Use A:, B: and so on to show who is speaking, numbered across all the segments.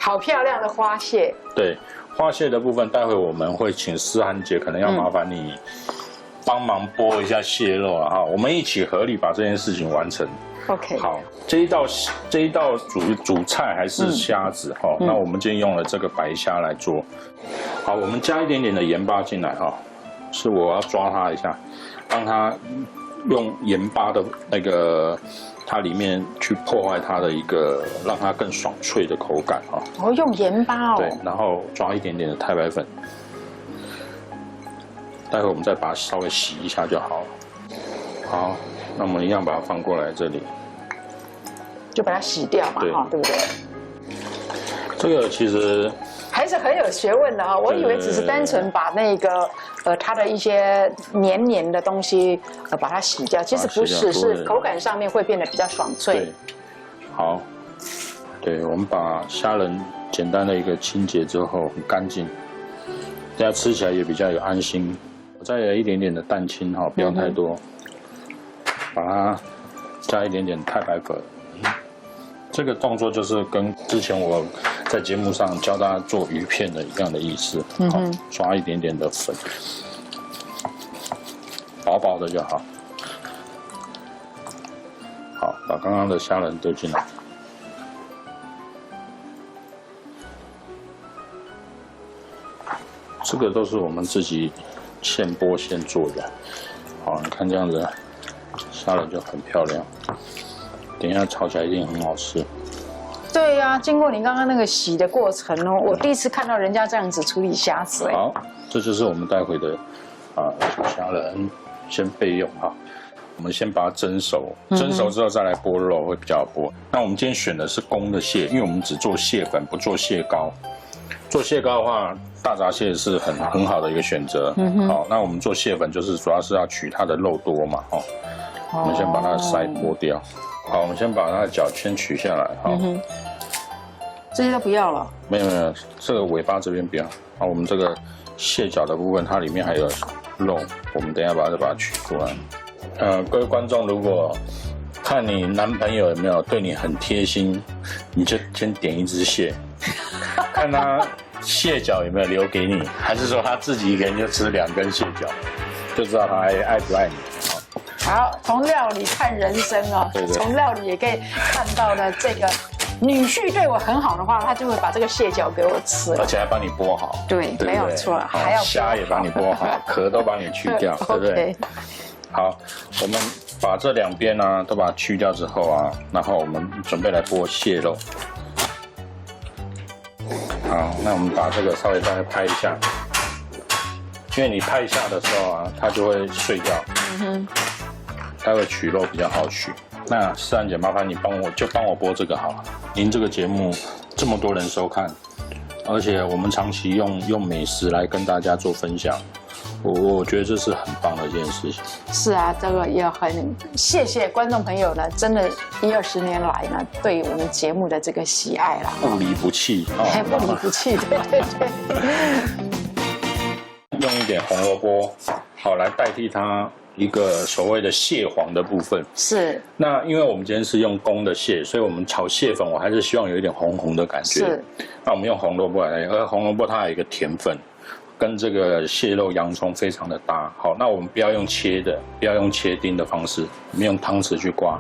A: 好漂亮的花蟹。
B: 对，花蟹的部分，待会我们会请思涵姐，可能要麻烦你帮忙剥一下蟹肉啊哈，我们一起合力把这件事情完成。
A: OK。
B: 好，这一道主菜还是虾子哈，那我们今天用了这个白虾来做。好，我们加一点点的盐巴进来哈，是我要抓它一下，让它用盐巴的那个。它里面去破坏它的一个，让它更爽脆的口感哈。
A: 哦，用盐巴哦。
B: 对，然后抓一点点的太白粉，待会我们再把它稍微洗一下就好了。好，那我们一样把它放过来这里，
A: 就把它洗掉嘛，哈，对不对？
B: 这个其实
A: 还是很有学问的啊！我以为只是单纯把那个它的一些黏黏的东西把它洗掉，其实不是，是口感上面会变得比较爽脆。
B: 对，好，对，我们把虾仁简单的一个清洁之后，很干净，大家吃起来也比较有安心。我再有一点点的蛋清哈，不要太多，把它加一点点太白粉。这个动作就是跟之前我在节目上教大家做鱼片的一样的意思，抓一点点的粉，薄薄的就好。好，把刚刚的虾仁丢进来。这个都是我们自己现剥现做的。好，你看这样子，虾仁就很漂亮。等一下炒起来一定很好吃。
A: 对呀，经过你刚刚那个洗的过程哦，我第一次看到人家这样子处理虾子。
B: 好，这就是我们待会的虾仁，先备用哈。我们先把它蒸熟，蒸熟之后再来剥肉会比较好剥。那我们今天选的是公的蟹，因为我们只做蟹粉，不做蟹膏。做蟹膏的话，大闸蟹是很好的一个选择。好，那我们做蟹粉就是主要是要取它的肉多嘛，哈。我们先把它的鳃剥掉。好，我们先把它的脚先取下来，好。
A: 这些都不要了。
B: 没有，这个尾巴这边不要。好，我们这个蟹脚的部分，它里面还有肉，我们等一下把它取出来。各位观众，如果看你男朋友有没有对你很贴心，你就先点一只蟹，看他蟹脚有没有留给你，还是说他自己一个人就吃2根蟹脚，就知道他爱不爱你。
A: 好，从料理看人生哦，从料理也可以看到呢，这个女婿对我很好的话，他就会把这个蟹脚给我吃，
B: 而且还帮你剥好。
A: 对，没有错，还要
B: 虾也帮你剥好，壳都帮你去掉，对不对？好，我们把这2边呢都把它去掉之后啊，然后我们准备来剥蟹肉。好，那我们把这个稍微再拍一下，因为你拍一下的时候啊，它就会碎掉。待会取肉比较好取。那思涵姐，麻烦你帮我剥这个好了。您这个节目这么多人收看，而且我们长期用美食来跟大家做分享，我觉得这是很棒的一件事情。
A: 是啊，这个也很谢谢观众朋友呢，真的10-20年来呢，对我们节目的这个喜爱啦，
B: 不离不弃，
A: 不离不弃，对。
B: 用一点红萝卜，好来代替它一个所谓的蟹黄的部分。
A: 是。
B: 那因为我们今天是用公的蟹，所以我们炒蟹粉，我还是希望有一点红红的感觉。是。那我们用红萝卜来，而红萝卜它有一个甜分，跟这个蟹肉、洋葱非常的搭。好，那我们不要用切的，不要用切丁的方式，我们用汤匙去刮。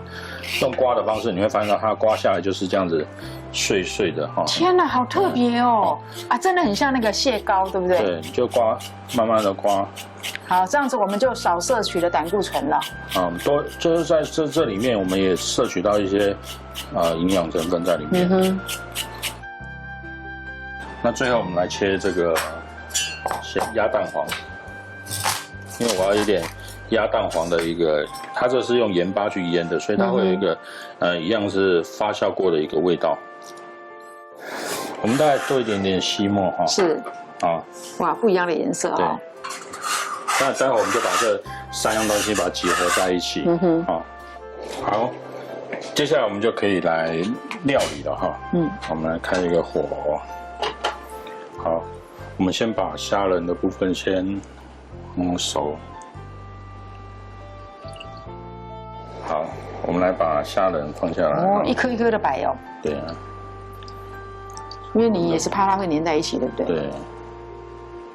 B: 用刮的方式，你会发现到它刮下来就是这样子碎碎的哈。
A: 天哪，好特别哦！啊，真的很像那个蟹膏，对不对？
B: 对，你就刮，慢慢的刮。
A: 好，这样子我们就少摄取了胆固醇了。
B: 就是在这里面，我们也摄取到一些营养成分在里面。那最后我们来切这个鸭蛋黄，因为我要有点鸭蛋黄的一个，它这是用盐巴去腌的，所以它会有一个一样是发酵过的一个味道。我们大概做一点点吸墨哈。是。啊。
A: 哇，不一样的颜色啊。对。
B: 那待会我们就把这3样东西把它结合在一起。好，接下来我们就可以来料理了哈。我们来开一个火。好，我们先把虾仁的部分先弄熟。好，我们来把虾仁放下来。
A: 一颗一颗的摆哦。
B: 对啊，
A: 因为你也是怕它会粘在一起，对不对？
B: 对。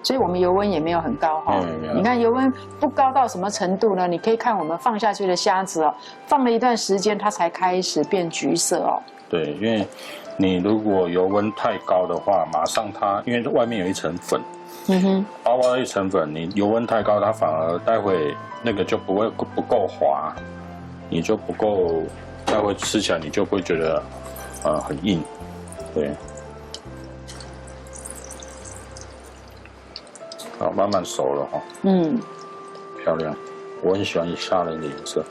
A: 所以我们油温也没有很高哈。你看油温不高到什么程度呢？你可以看我们放下去的虾子哦，放了一段时间它才开始变橘色哦。
B: 对，因为你如果油温太高的话，马上它因为外面有一层粉，薄薄的一层粉，你油温太高，它反而待会那个就不够滑，你就不够，待会吃起来你就会觉得很硬，对。好，慢慢熟了哈。漂亮，我很喜欢虾仁的颜色。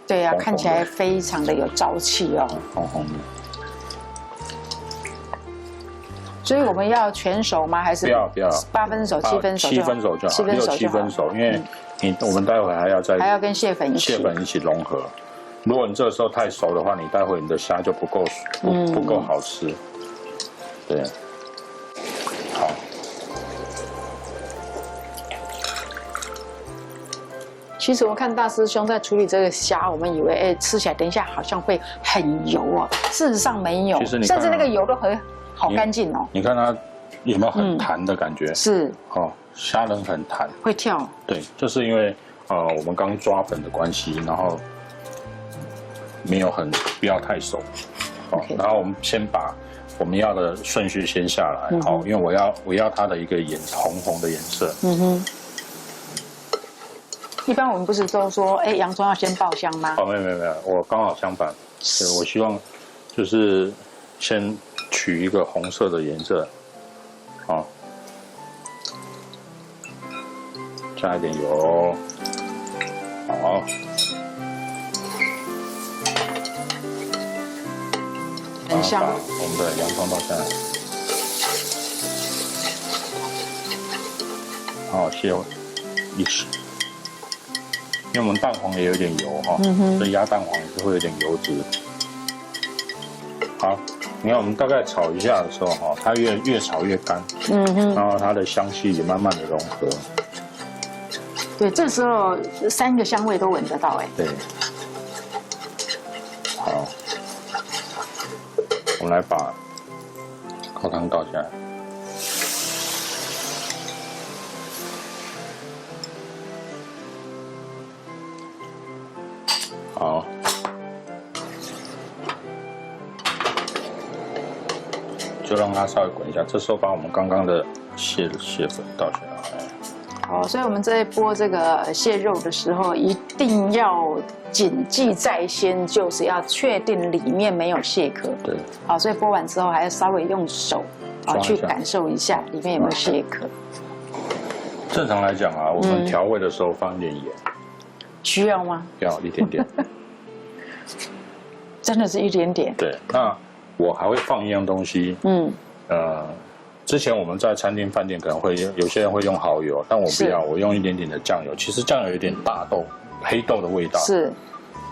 A: 对呀，看起来非常的有朝气哦。
B: 红红的。
A: 所以我们要全熟吗？还是
B: 不要
A: 8分熟、7分熟
B: ？7分熟就好，6、7分熟，因为我们待会还要
A: 跟蟹粉一起
B: 融合。如果你这个时候太熟的话，你待会你的虾就不够好吃。对，好。
A: 其实我看大师兄在处理这个虾，我们以为吃起来等一下好像会很油哦，事实上没有，甚至那个油都好干净哦。
B: 你看它有没有很弹的感觉？
A: 是
B: 哦，虾仁很弹，
A: 会跳。
B: 对，就是因为我们刚抓粉的关系，然后没有不要太熟。好，然后我们先把我们要的顺序先下来，好，因为我要它的一个红红的颜色。
A: 一般我们不是都说，洋葱要先爆香吗？
B: 没有，我刚好相反，我希望就是先取一个红色的颜色，好，加一点油，好，
A: 很香。
B: 我们的洋葱倒下来，好，蟹一起。因为我们蛋黄也有点油哈，所以鸭蛋黄也是会有点油脂。好，你看我们大概炒一下的时候哈，它越炒越干，然后它的香气也慢慢的融合。
A: 对，这时候3个香味都闻得到哎。
B: 对。好，我们来把高汤倒下来。好，就让它稍微滚一下。这时候把我们刚刚的蟹粉倒下来。
A: 好，所以我们在剥这个蟹肉的时候，一定要谨记在先，就是要确定里面没有蟹壳。
B: 对。
A: 好，所以剥完之后还要稍微用手去感受一下里面有没有蟹壳。
B: 正常来讲啊，我们调味的时候放一点盐。
A: 需要吗？
B: 要一点点，
A: 真的是一点点。
B: 对，那我还会放一样东西，之前我们在餐厅饭店可能会有些人会用蚝油，但我不要，我用一点点的酱油。其实酱油有点大豆、黑豆的味道，
A: 是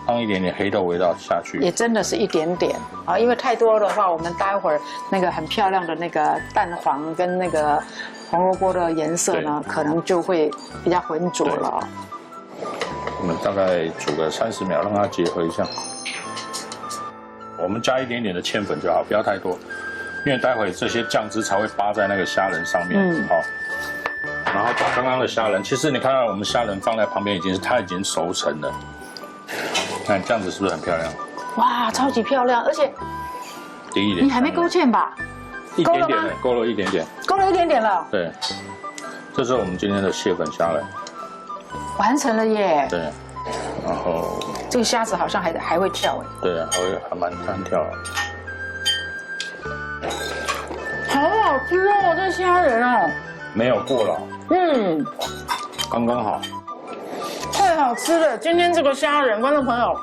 B: 放一点点黑豆味道下去，
A: 也真的是一点点啊，因为太多的话，我们待会儿那个很漂亮的那个蛋黄跟那个红萝卜的颜色呢，可能就会比较浑浊了。
B: 我们大概煮个30秒，让它结合一下。我们加一点点的芡粉就好，不要太多，因为待会这些酱汁才会扒在那个虾仁上面。好，然后把刚刚的虾仁，其实你看到我们虾仁放在旁边它已经熟成了。看这样子是不是很漂亮？
A: 哇，超级漂亮，而且
B: 滴一点。
A: 你还没勾芡吧？
B: 一点点，勾了一点点。
A: 勾了一点点了。
B: 对，这是我们今天的蟹粉虾仁。
A: 完成了耶！
B: 对，然后
A: 这个虾子好像还会跳哎。
B: 对啊，还蛮弹跳的。
A: 好好吃哦，这虾仁哦。
B: 没有过老。刚刚好。
A: 太好吃了！今天这个虾仁，观众朋友，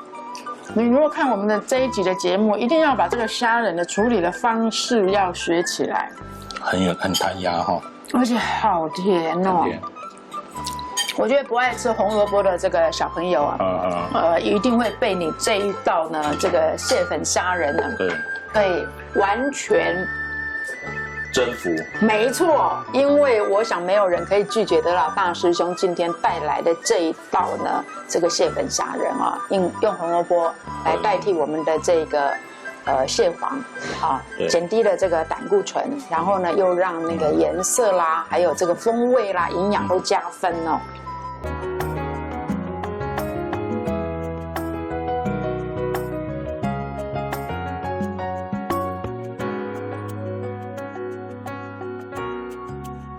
A: 你如果看我们的这一集的节目，一定要把这个虾仁的处理的方式要学起来。
B: 很弹牙哈，
A: 而且好甜哦。我觉得不爱吃红萝卜的这个小朋友啊，一定会被你这一道呢，这个蟹粉虾仁呢，
B: 对，
A: 可以完全
B: 征服。
A: 没错，因为我想没有人可以拒绝得了大师兄今天带来的这一道呢，这个蟹粉虾仁啊，用红萝卜来代替我们的这个蟹黄，啊，
B: 对
A: 减低了这个胆固醇，然后呢又让那个颜色啦，还有这个风味啦、营养都加分哦。